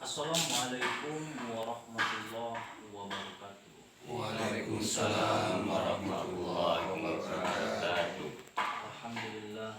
Assalamualaikum warahmatullahi wabarakatuh. Waalaikumsalam warahmatullahi wabarakatuh. Alhamdulillah,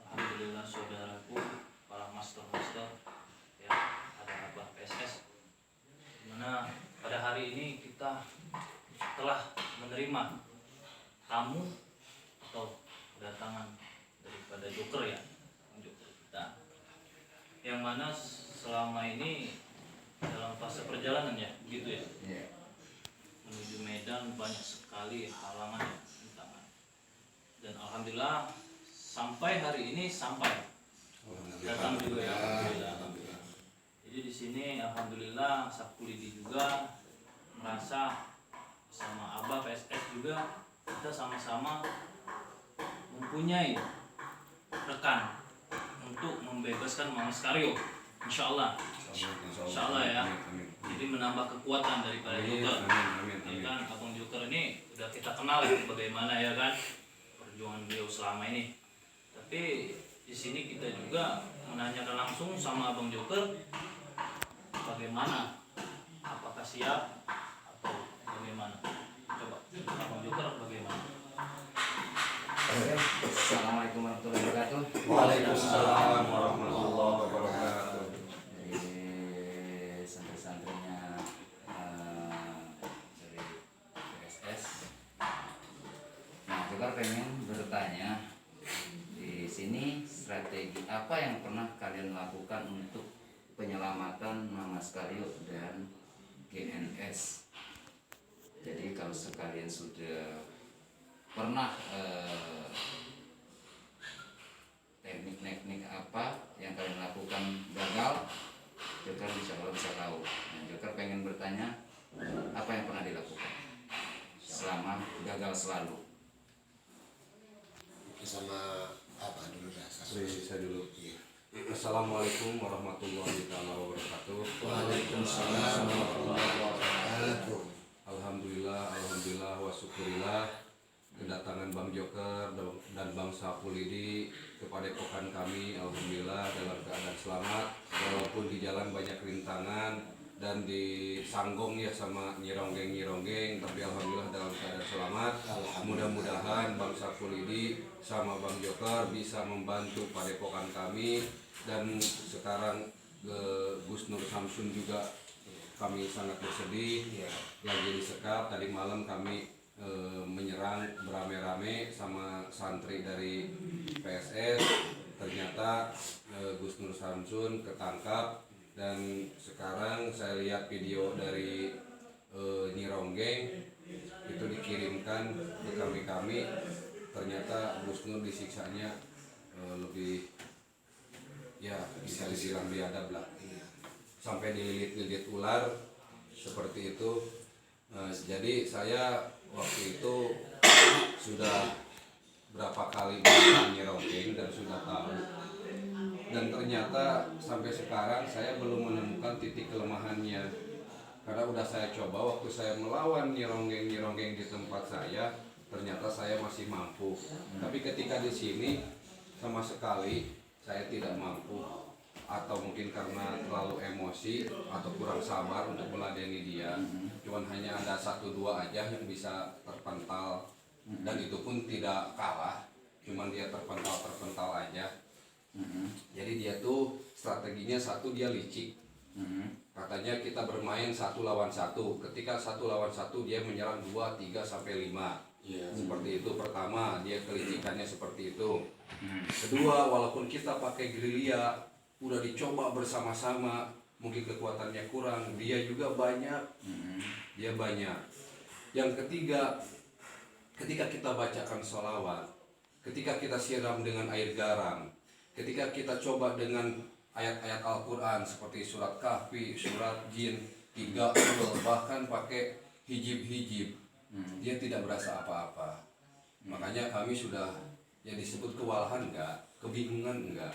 alhamdulillah saudaraku, para master ya, ada Abah PSS. Dimana pada hari ini kita telah menerima tamu atau kedatangan daripada Joker ya, Joker kita, yang mana selama ini dalam fase perjalanan ya, begitu ya. Menuju Medan banyak sekali halangan ya, rintangan. Dan alhamdulillah sampai hari ini sampai. Datang juga ya, alhamdulillah. Jadi di sini alhamdulillah Sakulidi juga merasa sama Abah PSS juga kita sama-sama mempunyai rekan untuk membebaskan Mas Karyo. Insyaallah ya. Jadi menambah kekuatan daripada Joker. Ya kan, Abang Joker ini udah kita kenal ya bagaimana ya kan perjuangan beliau selama ini. Tapi di sini kita juga menanyakan langsung sama Abang Joker bagaimana, apakah siap atau bagaimana. Coba Abang Joker bagaimana? Assalamualaikum warahmatullahi wabarakatuh. Waalaikumsalam warahmatullahi wabarakatuh. Jadi santri-santrinya dari PSS. Nah, kita pengen bertanya di sini, strategi apa yang pernah kalian lakukan untuk penyelamatan Mas Karyo dan GNS? Jadi kalau sekalian sudah pernah teknik-teknik apa yang kalian lakukan gagal, Joker insya Allah bisa tahu. Nah, Joker pengen bertanya apa yang pernah dilakukan selama gagal selalu. Sama apa dulu dah? Saya dulu. Iya. Assalamualaikum warahmatullahi wabarakatuh. Waalaikumsalam warahmatullahi wabarakatuh. Alhamdulillah wa syukurillah kedatangan Bang Joker dan Bang Sakulidi kepada epokan kami. Alhamdulillah dalam keadaan selamat walaupun di jalan banyak rintangan dan disanggong ya sama nyironggeng, tapi alhamdulillah dalam keadaan selamat. Mudah-mudahan Bang Sakulidi sama Bang Joker bisa membantu padepokan kami, dan sekarang Gus Nur Samsun juga kami sangat bersedih lagi disekap. Tadi malam kami menyerang beramai-ramai sama santri dari PSS, ternyata Gus Nur Samsun ketangkap. Dan sekarang saya lihat video dari Nyironggeng itu dikirimkan ke kami, ternyata Gus Nur disiksanya lebih ya bisa dibilang biadab lah, sampai dililit-lilit ular seperti itu. Jadi saya waktu itu sudah berapa kali melakukan Nyironggeng dan sudah tahu, dan ternyata sampai sekarang saya belum menemukan titik kelemahannya, karena udah saya coba waktu saya melawan Nyironggeng di tempat saya, ternyata saya masih mampu. Tapi ketika di sini sama sekali saya tidak mampu, atau mungkin karena terlalu emosi atau kurang sabar untuk meladeni dia. Cuman hanya ada 1-2 aja yang bisa terpental, dan itu pun tidak kalah, cuman dia terpental aja. Jadi dia tuh strateginya satu, dia licik. Katanya kita bermain 1 lawan 1. Ketika 1 lawan 1 dia menyerang 2, 3 sampai 5. Seperti itu. Pertama, dia kelicikannya seperti itu. Kedua, walaupun kita pakai gerilya, udah dicoba bersama-sama, mungkin kekuatannya kurang, dia juga banyak. Dia banyak. Yang ketiga, ketika kita bacakan sholawat, ketika kita siram dengan air garam, ketika kita coba dengan ayat-ayat Al-Quran seperti surat Kahfi, surat Jin, 30, bahkan pakai hijib-hijib, dia tidak berasa apa-apa. Makanya kami sudah yang disebut kewalahan enggak, kebingungan enggak.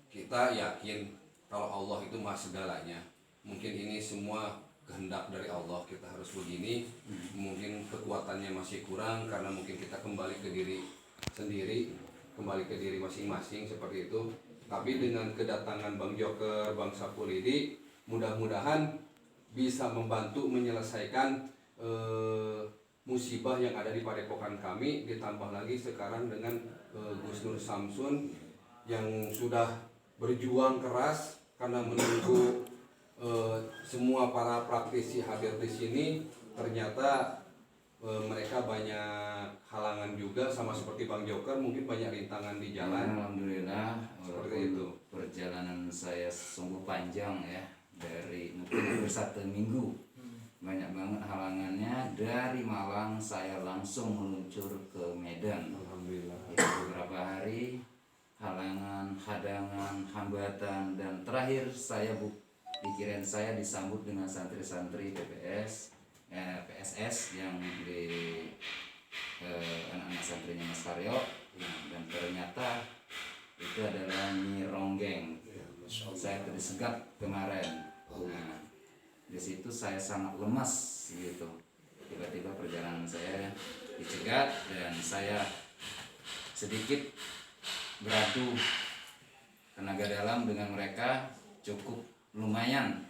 Kita yakin kalau Allah itu maha segalanya. Mungkin ini semua kehendak dari Allah, kita harus begini. Mungkin kekuatannya masih kurang karena mungkin kita kembali ke diri sendiri, kembali ke diri masing-masing seperti itu. Tapi dengan kedatangan Bang Joker, Bang Sapulidi, mudah-mudahan bisa membantu menyelesaikan musibah yang ada di padepokan kami, ditambah lagi sekarang dengan Gus Nur Samsun yang sudah berjuang keras karena menunggu semua para praktisi hadir di sini. Ternyata mereka banyak halangan juga, sama seperti Bang Joker, mungkin banyak rintangan di jalan. Alhamdulillah, Seperti itu. perjalanan saya sungguh panjang ya, dari mungkin hampir 1 minggu. Banyak banget halangannya. Dari Malang saya langsung meluncur ke Medan. Alhamdulillah. Itu beberapa hari halangan, hadangan, hambatan, dan terakhir pikiran saya disambut dengan santri-santri PSS yang di anak-anak santrinya Mas Karyo. Dan ternyata itu adalah Nyi Ronggeng. Saya terdisengat kemarin. Nah, di situ saya sangat lemas gitu. Tiba-tiba perjalanan saya dicegat dan saya sedikit beradu tenaga dalam dengan mereka cukup lumayan,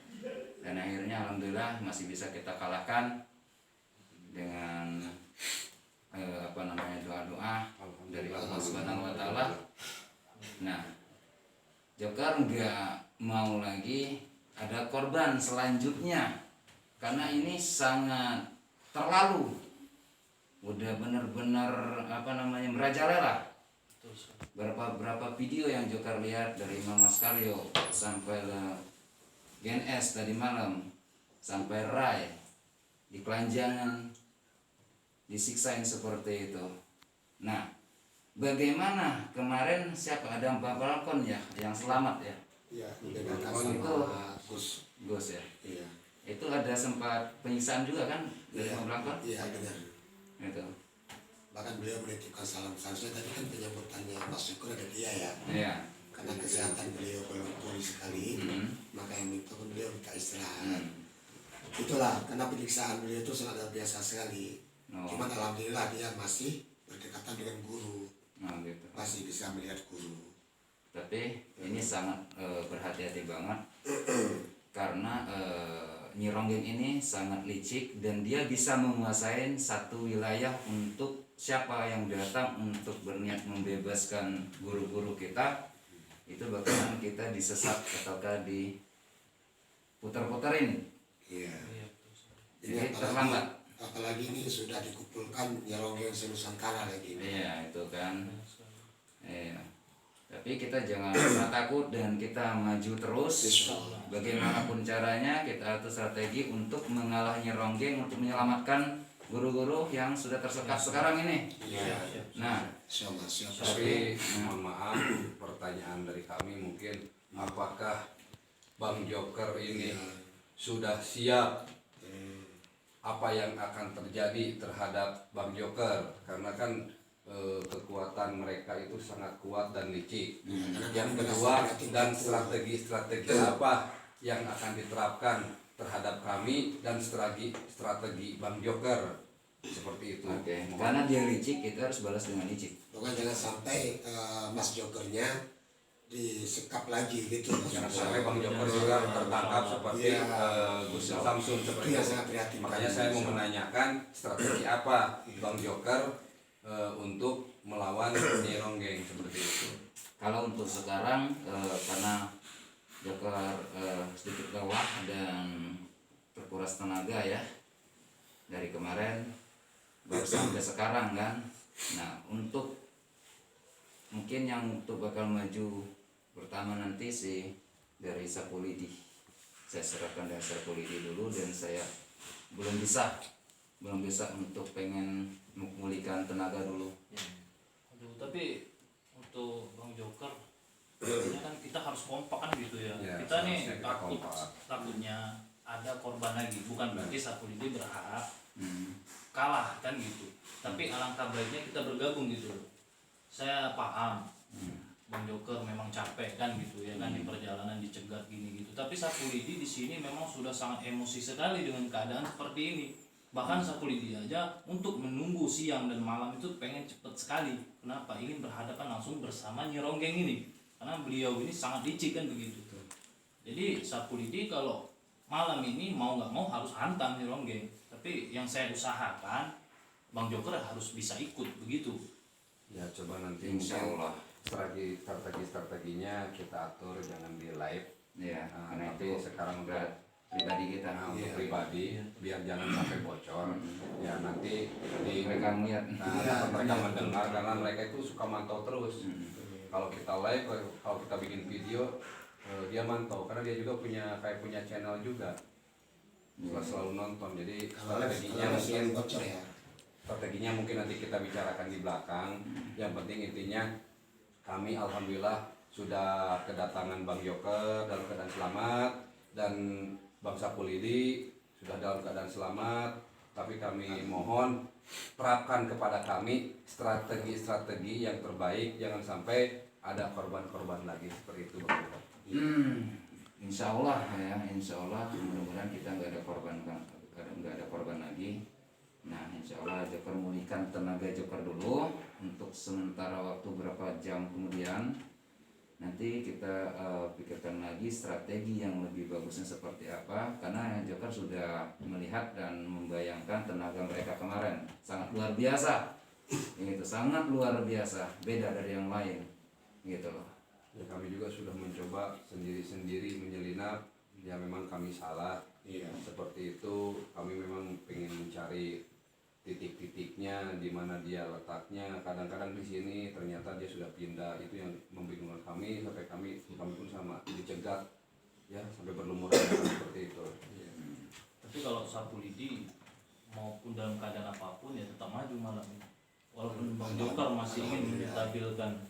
dan akhirnya alhamdulillah masih bisa kita kalahkan dengan doa-doa dari Allah Subhanahu wa taala. Nah, Joker nggak mau lagi ada korban selanjutnya karena ini sangat terlalu, udah benar-benar merajalela. Berapa video yang Joker lihat dari Imam Mas Karyo sampai Gen S tadi malam, sampai Rai di Kelanjangan disiksain seperti itu. Nah, bagaimana kemarin siapa ada Mbak Balkon ya yang selamat ya? Iya, dibedakan itu sama Gus. ya. Iya. Itu ada sempat penyiksaan juga kan dari Mbak Balkon? Iya, benar. Itu. Bahkan beliau menitipkan salam. Seharusnya tadi kan penyambutannya Mas Syukur ada dia ya. Iya. Karena kesehatan beliau belum pulih sekali, maka yang itu pun beliau minta istirahat. Itulah, karena penyiksaan beliau itu sangat luar biasa sekali. Cuma alhamdulillah dia masih berdekatan dengan guru, Gitu. masih bisa melihat guru. Tapi ini sangat berhati-hati banget karena Nyi Ronggeng ini sangat licik dan dia bisa menguasai satu wilayah untuk siapa yang datang untuk berniat membebaskan guru-guru kita. Itu bakalan kita disesat ataukah diputar-putarin. Iya. Jadi terlambat. Apalagi ini sudah dikumpulkan Nyeronggeng senusantara lagi. Iya itu kan. Iya. Tapi kita jangan pernah takut dan kita maju terus. Bagaimanapun caranya kita atur strategi untuk mengalah Nyi Ronggeng, untuk menyelamatkan guru-guru yang sudah tersekat sekarang ini. Iya. Nah, Siapa? Tapi mohon maaf, pertanyaan dari kami mungkin, apakah Bang Joker ini sudah siap apa yang akan terjadi terhadap Bang Joker? Karena kan kekuatan mereka itu sangat kuat dan licik. Yang kedua, dan strategi apa yang akan diterapkan terhadap kami dan strategi Bang Joker seperti itu. oke. Karena dia licik, kita harus balas dengan licik. Pokoknya jangan sampai Mas Jokernya disekap lagi gitu. Jangan sampai Bang Joker juga tertangkap seperti Gus Samsun seperti Itu yang itu. sangat prihatin. Makanya saya mau menanyakan strategi apa Bang Joker untuk melawan Nyi Ronggeng seperti itu. Kalau untuk sekarang karena Joker sedikit lelah dan terkuras tenaga ya dari kemarin baru sampai sekarang kan. Nah untuk mungkin yang untuk bakal maju pertama nanti sih dari Sapulidi. Saya serahkan dari Sapulidi dulu dan saya belum bisa untuk pengen memulihkan tenaga dulu. Aduh, tapi untuk Bang Joker, ini kan kita harus kompak kan gitu ya. Ya, Kita nih seharusnya kita kompak. takutnya ada korban lagi. Bukan berarti Sapulidi berharap kalah kan gitu. Tapi alangkah baiknya kita bergabung gitu. Saya paham Bang Joker memang capek kan gitu ya kan di perjalanan dicegat gini gitu. Tapi Sapulidi di sini memang sudah sangat emosi sekali dengan keadaan seperti ini. Bahkan Sapulidi aja untuk menunggu siang dan malam itu pengen cepet sekali. Kenapa? Ingin berhadapan langsung bersama Nyi Ronggeng ini. karena beliau ini sangat licik kan begitu. Jadi Sapulidi kalau malam ini mau nggak mau harus hantam di ronggeng. Tapi yang saya usahakan Bang Joker harus bisa ikut begitu. Ya coba nanti Insya Allah. strateginya kita atur, jangan di live. Ya, karena Tapi itu sekarang udah pribadi kita. untuk pribadi biar jangan sampai bocor. Ya nanti di Mereka melihat. mereka mendengar karena mereka itu suka mantau terus. Kalau kita live, kalau kita bikin video, dia mantau karena dia juga punya channel juga. Selalu nonton. Jadi Kalau strateginya mungkin nanti kita bicarakan di belakang. Yang penting intinya kami alhamdulillah sudah kedatangan Bang Joker dalam keadaan selamat dan Bang Sapulidi sudah dalam keadaan selamat. Tapi kami mohon terapkan kepada kami strategi-strategi yang terbaik, jangan sampai ada korban-korban lagi seperti itu Bang Joker. Insya Allah ya, insya Allah mudah-mudahan kita nggak ada korban lagi. Nah, insya Allah Joker memulihkan tenaga Joker dulu untuk sementara waktu berapa jam kemudian. Nanti kita pikirkan lagi strategi yang lebih bagusnya seperti apa, karena Joker sudah melihat dan membayangkan tenaga mereka kemarin sangat luar biasa, gitu, sangat luar biasa, beda dari yang lain, gitu loh. Ya, kami juga sudah mencoba sendiri-sendiri menyelinap. Ya memang kami salah. Seperti itu kami memang ingin mencari titik-titiknya di mana dia letaknya. Kadang-kadang di sini ternyata dia sudah pindah. Itu yang membingungkan kami sampai kami pun sama dicegat ya sampai berlumuran seperti itu. Tapi kalau Sapulidi maupun dalam keadaan apapun ya tetap maju malam ini. Walaupun Bang Joker masih ingin menstabilkan,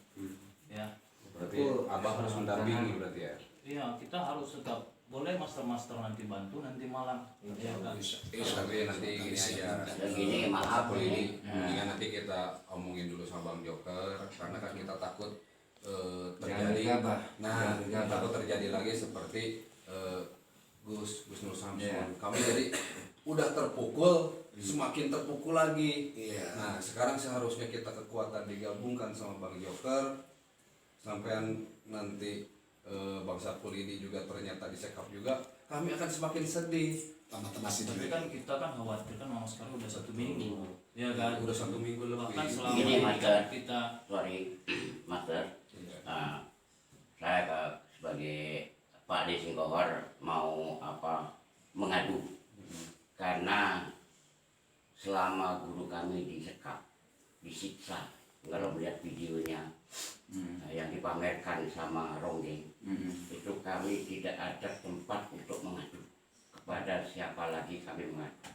ya. Berarti Abah harus mendampingi berarti ya. Iya, kita harus tetap boleh master nanti bantu nanti malam. Ya kan? Tapi nanti gini aja. Gini, maaf ini. Mendingan nanti kita omongin dulu sama Bang Joker karena kan kita takut terjadi. Nah, takut terjadi lagi seperti Gus Nur Samson. Kami jadi udah terpukul, semakin terpukul lagi. Nah, sekarang seharusnya kita kekuatan digabungkan sama Bang Joker. Sampean nanti Bang Sapulidi juga ternyata disekap juga, kami akan semakin sedih. Tapi kan kita kan khawatir kan Mas sekarang udah 1 minggu, ya kan? Udah 1 minggu Bahkan lebih. selama Gini, Master. kita Master. Saya sebagai Pak Desingkohor mau mengadu karena selama guru kami disekap, disiksa, kalau melihat videonya yang dipamerkan sama Ronggeng, itu kami tidak ada tempat untuk mengadu kepada siapa lagi kami mengadu.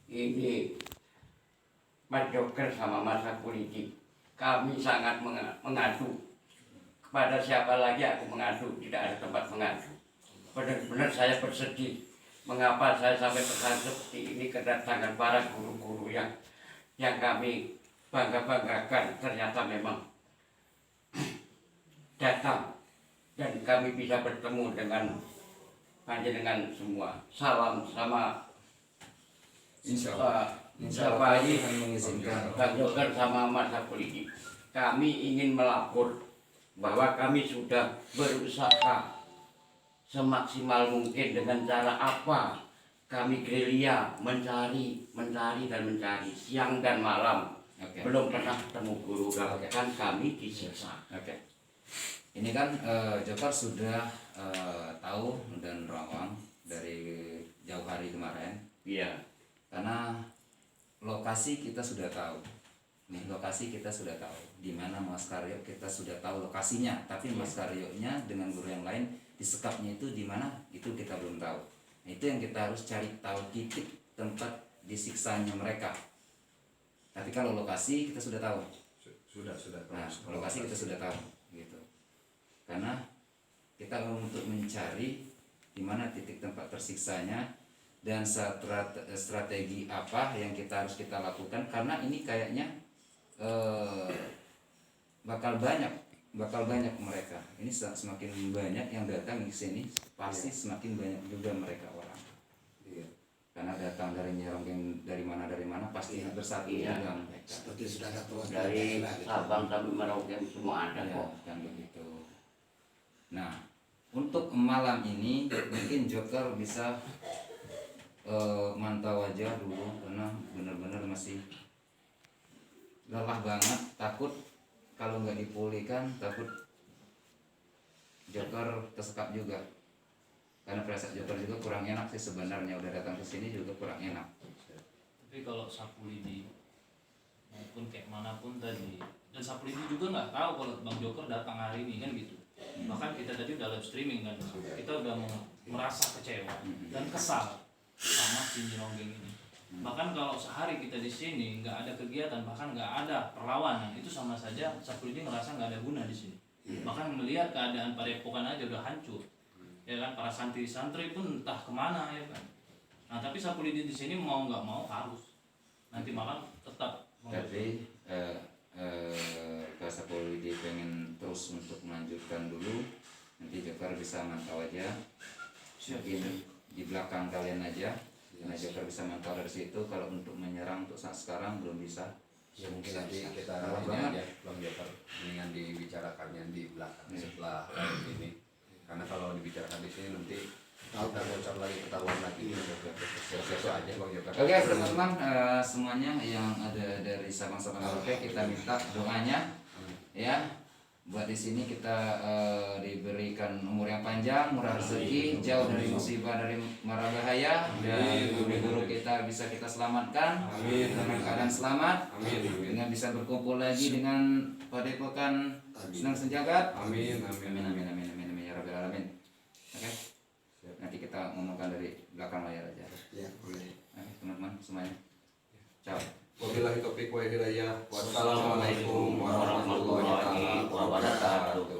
Ini Mas Joker sama Mas Sapulidi, kami sangat mengadu kepada siapa lagi aku mengadu, tidak ada tempat mengadu. Benar-benar saya bersedih mengapa saya sampai pesan seperti ini, kedatangan para guru-guru yang kami bangga-banggakan ternyata memang datang dan kami bisa bertemu dengan panjenengan semua. Salam sama Insya Allah Tuhan mengizinkan. Bang Joker sama Mas Sapulidi. Kami ingin melapor bahwa kami sudah berusaha semaksimal mungkin dengan cara apa kami gerilya mencari siang dan malam. Belum pernah ketemu guru, bahkan kami disiksa. Ini kan Joker sudah tahu dan rawang dari jauh hari kemarin. Iya. Karena lokasi kita sudah tahu. Nih, lokasi kita sudah tahu. Di mana Mas Karyo kita sudah tahu lokasinya, tapi Mas Karyonya dengan guru yang lain disekapnya itu di mana? Itu kita belum tahu. Nah, itu yang kita harus cari tahu titik tempat disiksanya mereka. Tapi kalau lokasi kita sudah tahu. Sudah. Nah, lokasi kita sudah tahu gitu. Karena kita untuk mencari di mana titik tempat tersiksanya dan strategi apa yang kita harus kita lakukan, karena ini kayaknya bakal banyak mereka. Ini semakin banyak yang datang ke sini, pasti semakin banyak juga mereka orang. Karena datang dari Nyeronggeng dari mana pasti bersatu juga mereka. Seperti sudah ada perwakilan Dari daerah gitu. Sabang sampai Merauke semua ada Ya, kok. kan begitu. Nah, untuk malam ini mungkin Joker bisa mantau aja dulu karena benar-benar masih lelah banget, takut kalau nggak dipulihkan, takut Joker tersekap juga. Karena perasaan Joker juga kurang enak sih sebenarnya, udah datang ke sini juga kurang enak. Tapi kalau sapu lidi maupun kayak manapun tadi, dan sapu lidi juga nggak tahu kalau Bang Joker datang hari ini kan gitu. Bahkan kita tadi udah live streaming kan, kita udah merasa kecewa dan kesal sama si Nyironggeng ini. Bahkan kalau sehari kita di sini nggak ada kegiatan, bahkan nggak ada perlawanan, itu sama saja sapu lidi ngerasa nggak ada guna di sini. Bahkan melihat keadaan Padepokan aja udah hancur, ya kan, para santri-santri pun entah kemana ya kan. Nah tapi sapu lidi di sini mau nggak mau harus nanti malam tetap. Tapi kalau sapu lidi pengen terus untuk melanjutkan dulu, nanti Joker bisa mantau aja. Mungkin di belakang kalian aja. Nah, Joker bisa mantau dari situ. Kalau untuk menyerang untuk saat sekarang belum bisa. Ya mungkin nanti kita Kalau ini banget. aja Bang Joker mendingan dibicarakannya di belakang setelah live ini. Karena kalau dibicarakan di sini nanti kita bocor lagi, ketahuan lagi. Itu aja Bang Joker. Oke teman-teman, semuanya yang ada dari Sabang-Sabang Merauke, kita minta doanya ya. Buat di sini kita diberikan umur yang panjang, murah rezeki, jauh dari musibah, dari mara bahaya, dan guru-guru kita bisa kita selamatkan dengan keadaan selamat, dengan bisa berkumpul lagi dengan Padepokan Senang Sejagat. Amin. Amin ya Rabbil Alamin. Oke, nanti kita ngomongkan dari belakang layar aja. Ya, boleh. Oke, teman-teman semuanya, ciao. Wabillahi taufiq wa hidayah. Wassalamualaikum warahmatullahi wabarakatuh.